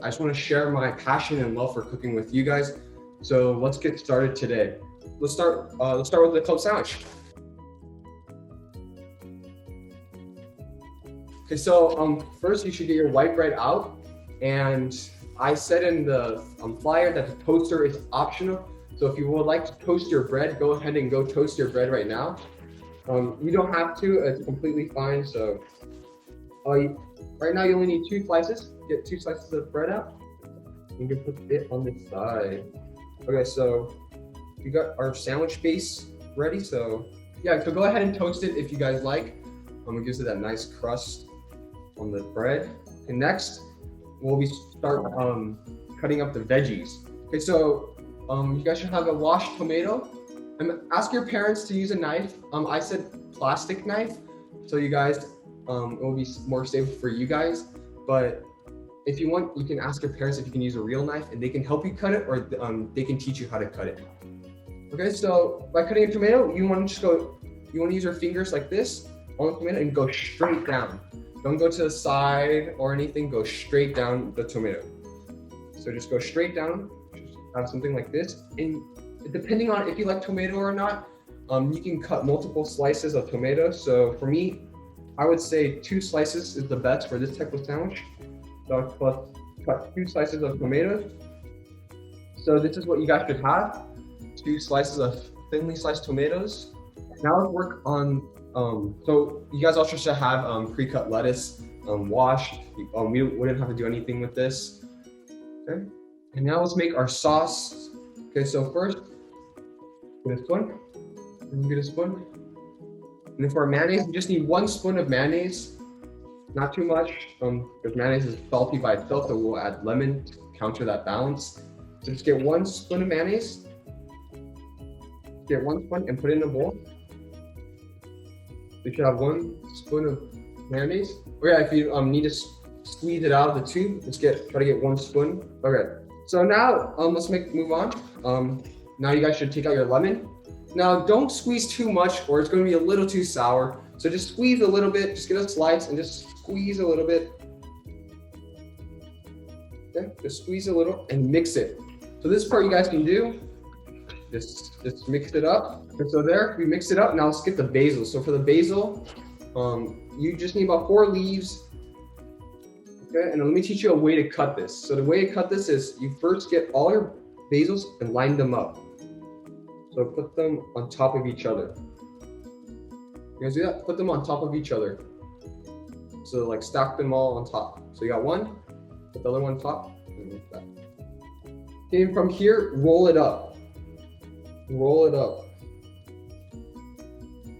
I just want to share my passion and love for cooking with you guys. So let's get started today. Let's start with the club sandwich. Okay, so first you should get your white bread out, and I said in the flyer that the toaster is optional. So if you would like to toast your bread, go ahead and go toast your bread right now. You don't have to; it's completely fine. So right now you only need 2 slices. Get 2 slices of bread out. You can put it on the side. Okay, so we got our sandwich base ready. So yeah, so go ahead and toast it if you guys like. It gives it that nice crust on the bread. And next, we'll start cutting up the veggies. Okay, so you guys should have a washed tomato. And ask your parents to use a knife. I said plastic knife, so you guys, it will be more safe for you guys. But if you want, you can ask your parents if you can use a real knife, and they can help you cut it, or they can teach you how to cut it. Okay, so by cutting a tomato, you want to use your fingers like this on the tomato and go straight down. Don't go to the side or anything, go straight down the tomato. So just go straight down, just have something like this. And depending on if you like tomato or not, you can cut multiple slices of tomato. So for me, I would say 2 slices is the best for this type of sandwich. So I'll cut 2 slices of tomatoes. So this is what you guys should have. 2 slices of thinly sliced tomatoes. Now let's work on, so you guys also should have pre-cut lettuce, washed. We wouldn't have to do anything with this. Okay, and now let's make our sauce. Okay, so first, get a spoon. Get a spoon. And then for our mayonnaise, you just need 1 spoon of mayonnaise. Not too much, because mayonnaise is salty by itself, so we'll add lemon to counter that balance. So just get 1 spoon of mayonnaise. Get 1 spoon and put it in a bowl. You should have 1 spoon of mayonnaise. Okay, if you need to squeeze it out of the tube, try to get 1 spoon. Okay, so now let's move on. Now you guys should take out your lemon. Now don't squeeze too much, or it's going to be a little too sour. So just squeeze a little bit. Just get a slice and just squeeze a little bit. Okay, just squeeze a little and mix it. So this part you guys can do. Just mix it up. And so there, we mixed it up. Now let's get the basil. So for the basil, you just need about 4 leaves. Okay, and let me teach you a way to cut this. So the way to cut this is you first get all your basils and line them up. So put them on top of each other. You guys do that? Put them on top of each other. So like stack them all on top. So you got 1, put the other one on top, and like that. And from here, roll it up. Roll it up.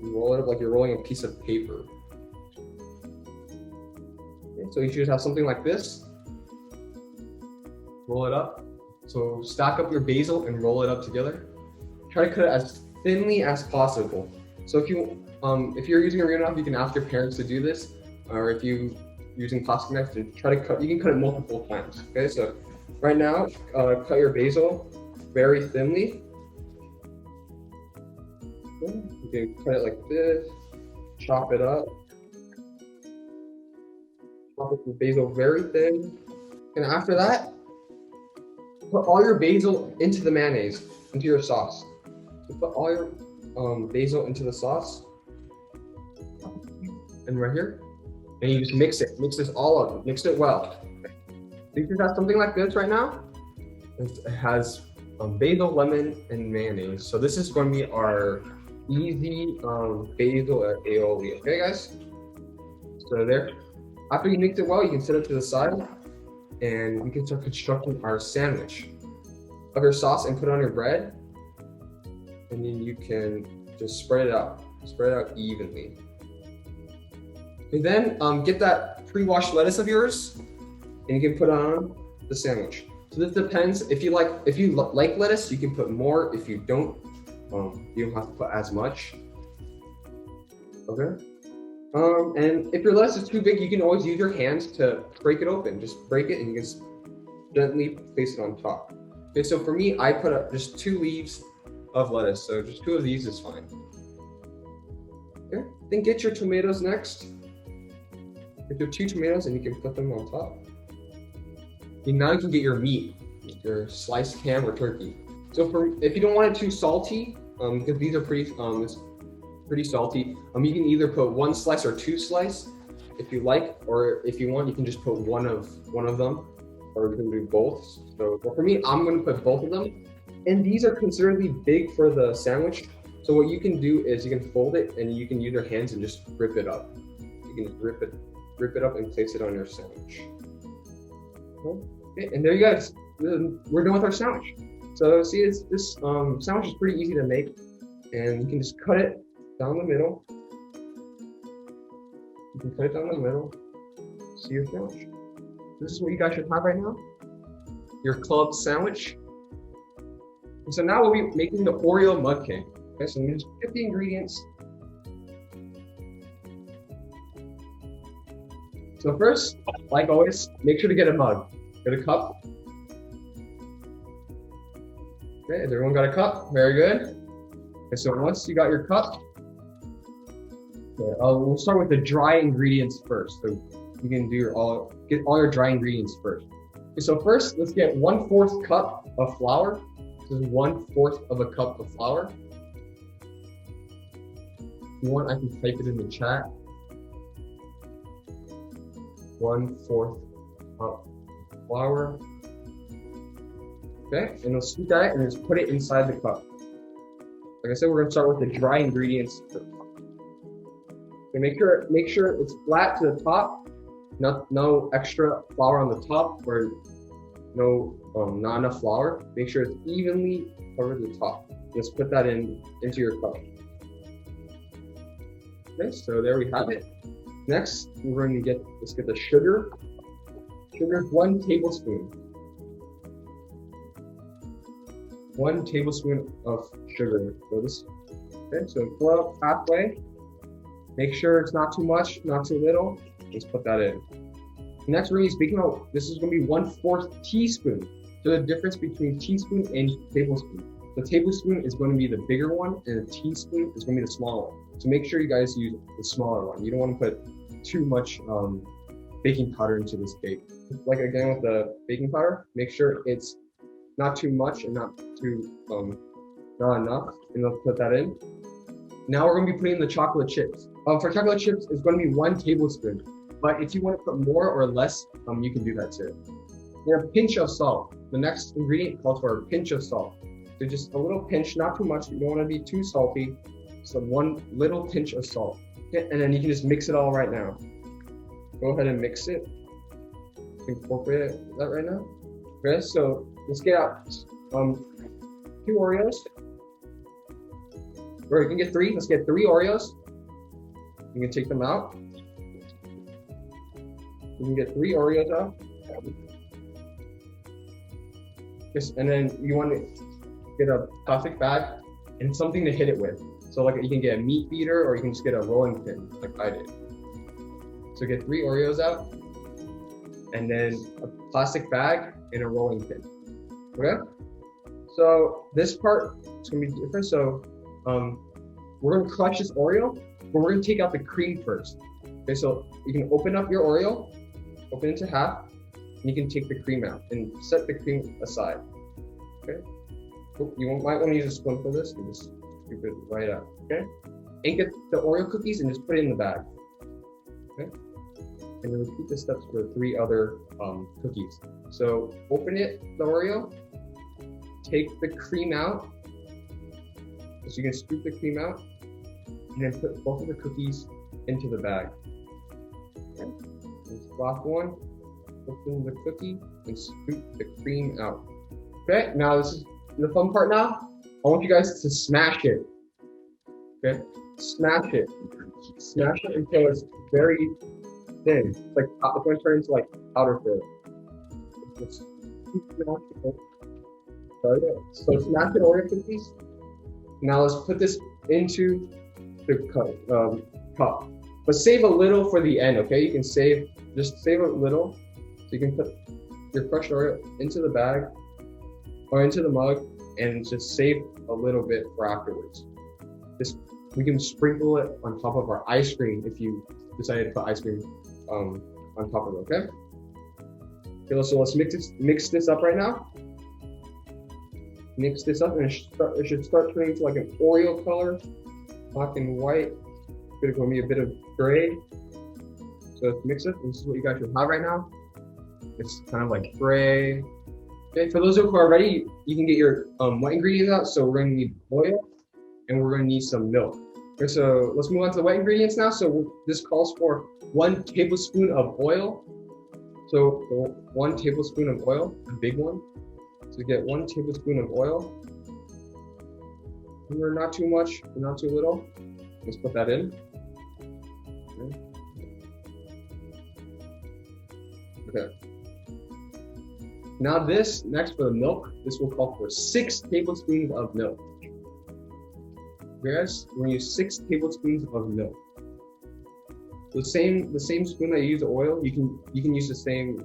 Roll it up like you're rolling a piece of paper. Okay, so you should have something like this. Roll it up. So stack up your basil and roll it up together. Try to cut it as thinly as possible. So if you're using a real knife, you can ask your parents to do this, or if you're using plastic knife, to try to cut. You can cut it multiple times. Okay, so right now, cut your basil very thinly. Okay. You can cut it like this. Chop it up. Chop up the basil very thin. And after that, put all your basil into the mayonnaise, into your sauce. So put all your basil into the sauce. And right here. And you just mix it. Mix this all up. Mix it well. So you should have something like this right now. It has basil, lemon, and mayonnaise. So this is going to be our easy basil aioli. Okay, guys? So there. After you mix it well, you can set it to the side, and we can start constructing our sandwich. Of your sauce and put it on your bread, and then you can just spread it out. Spread it out evenly. And then get that pre-washed lettuce of yours, and you can put on the sandwich. So this depends. If you like lettuce, you can put more. If you don't, you don't have to put as much. Okay. And if your lettuce is too big, you can always use your hands to break it open. Just break it and you can gently place it on top. Okay, so for me, I put up just 2 leaves of lettuce. So just 2 of these is fine. Okay, then get your tomatoes next. Get your 2 tomatoes and you can put them on top. And now you can get your meat, your sliced ham or turkey. So if you don't want it too salty, because these are it's pretty salty, you can either put 1 slice or 2 slice if you like, or if you want, you can just put one of them, or you can do both. So for me, I'm gonna put both of them. And these are considerably big for the sandwich. So what you can do is you can fold it and you can use your hands and just rip it up. You can just rip it up and place it on your sandwich. Okay, and there you guys, we're done with our sandwich. So see, this sandwich is pretty easy to make, and you can just cut it down the middle. You can cut it down the middle. See your sandwich. This is what you guys should have right now. Your club sandwich. And so now we'll be making the Oreo mud cake. Okay, so let me just get the ingredients. So first, like always, make sure to get a mug. Get a cup. Okay, has everyone got a cup? Very good. Okay, so once you got your cup, we'll start with the dry ingredients first. So you can get all your dry ingredients first. Okay, so first, let's get 1/4 cup of flour. This is 1/4 of a cup of flour. If you want, I can type it in the chat. 1/4 cup flour. Okay, and we'll scoop that and just put it inside the cup. Like I said, we're gonna start with the dry ingredients first. Okay, make sure it's flat to the top. No extra flour on the top, or not enough flour. Make sure it's evenly covered the top. Just put that into your cup. Okay, so there we have it. Next, we're going to let's get the sugar. Sugar, 1 tablespoon. 1 tablespoon of sugar. So pour out halfway. Make sure it's not too much, not too little. Just put that in. Next, we're going to be speaking about, this is going to be 1/4 teaspoon. So the difference between teaspoon and tablespoon. The tablespoon is going to be the bigger one, and the teaspoon is going to be the smaller one. So make sure you guys use the smaller one. You don't want to put too much baking powder into this cake. Like again with the baking powder, make sure it's not too much and not enough. And let's put that in. Now we're going to be putting the chocolate chips. For chocolate chips, it's going to be 1 tablespoon. But if you want to put more or less, you can do that too. And a pinch of salt. The next ingredient calls for a pinch of salt. So just a little pinch, not too much. You don't want to be too salty. So 1 little pinch of salt. Okay, and then you can just mix it all right now. Go ahead and mix it. Incorporate that right now. Okay, so let's get out 2 Oreos. Or you can get 3. Let's get 3 Oreos. You can take them out. You can get 3 Oreos out. And then you want to get a plastic bag and something to hit it with. So like you can get a meat beater, or you can just get a rolling pin like I did. So get 3 Oreos out, and then a plastic bag and a rolling pin. Okay? So this part is going to be different. So we're going to crush this Oreo, but we're going to take out the cream first. Okay, so you can open up your Oreo, open it to half, and you can take the cream out and set the cream aside. Okay? You might want to use a spoon for this and just scoop it right out. Okay? And get the Oreo cookies and just put it in the bag. Okay? And then repeat the steps for 3 other cookies. So open it, the Oreo, take the cream out. So you can scoop the cream out, and then put both of the cookies into the bag. Okay. Last one, open the cookie and scoop the cream out. Okay, now this is the fun part now. I want you guys to smash it. Okay, smash it. Smash it until it's very thin. It's like it's going to turn into like powder for it. So smash the Oreo cookies. Now let's put this into the cup. But save a little for the end, okay? You can just save a little. So you can put your crushed Oreo into the bag or into the mug and just save a little bit for afterwards. We can sprinkle it on top of our ice cream if you decided to put ice cream on top of it, okay? Okay, so let's mix this up right now. Mix this up, and it should start turning to like an Oreo color, black and white. It's gonna be a bit of gray. So let's mix it. This is what you guys should have right now. It's kind of like gray. Okay, for those of you who are ready, you can get your wet ingredients out. So we're gonna need oil, and we're gonna need some milk. Okay, so let's move on to the wet ingredients now. So this calls for 1 tablespoon of oil. So 1 tablespoon of oil, a big one. So get 1 tablespoon of oil. We're not too much, not too little. Let's put that in. Okay. Now next for the milk, this will call for 6 tablespoons of milk. Guys, we're gonna use 6 tablespoons of milk. The same spoon that you use the oil, you can use the same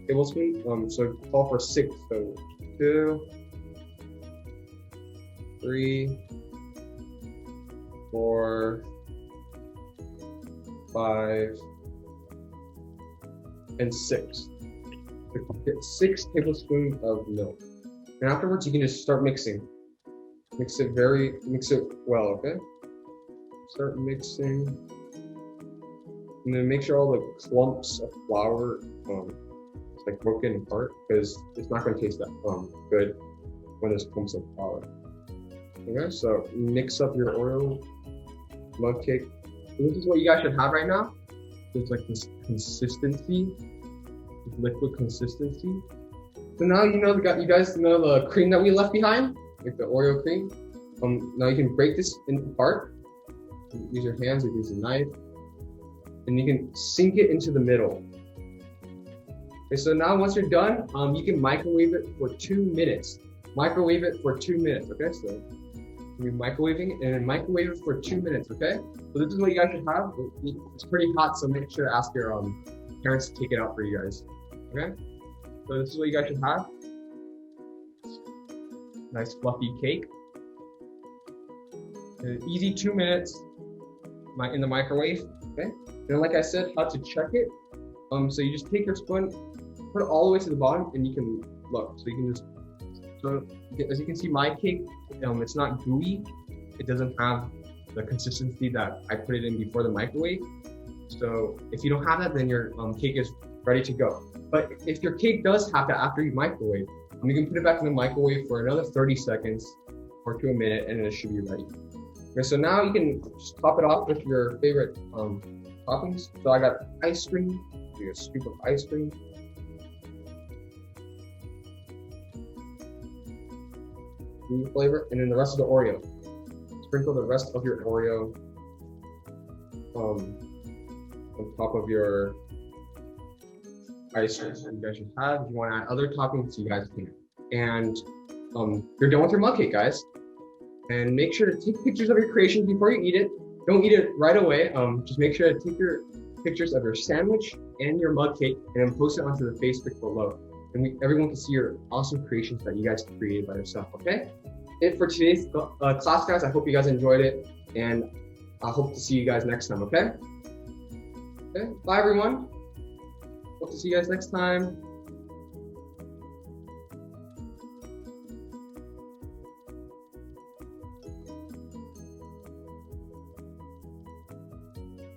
tablespoon. So call for 6. So 2, 3, 4, 5, and 6. So get 6 tablespoons of milk. And afterwards, you can just start mixing. Mix it well, okay? Start mixing. And then make sure all the clumps of flour it's like broken apart, because it's not going to taste that good when there's clumps of flour. Okay, so mix up your Oreo mug cake. This is what you guys should have right now. It's like this consistency, this liquid consistency. So now you guys know the cream that we left behind, like the Oreo cream. Now you can break this apart. Use your hands or use a knife, and you can sink it into the middle. Okay, so now once you're done, you can microwave it for 2 minutes. Microwave it for 2 minutes. Okay, so you're microwaving it and microwave it for 2 minutes. Okay, so this is what you guys should have. It's pretty hot, so make sure to ask your parents to take it out for you guys. Okay, so this is what you guys should have. Nice fluffy cake. Easy 2 minutes in the microwave. Okay, and like I said, how to check it. So you just take your spoon, put it all the way to the bottom, and you can look. So you can just, as you can see, my cake, it's not gooey. It doesn't have the consistency that I put it in before the microwave. So if you don't have that, then your cake is ready to go. But if your cake does have that after you microwave, you can put it back in the microwave for another 30 seconds or to a minute, and it should be ready. Okay, so now you can just top it off with your favorite toppings. So I got ice cream, a scoop of ice cream. Flavor, and then the rest of the Oreo. Sprinkle the rest of your Oreo on top of your ice cream. You guys should have. If you want to add other toppings, you guys can. And you're done with your mug cake, guys. And make sure to take pictures of your creations before you eat it. Don't eat it right away. Just make sure to take your pictures of your sandwich and your mug cake, and then post it onto the Facebook below. And everyone can see your awesome creations that you guys created by yourself, okay? It for today's class, guys. I hope you guys enjoyed it, and I hope to see you guys next time, okay? Okay, bye everyone. Hope to see you guys next time.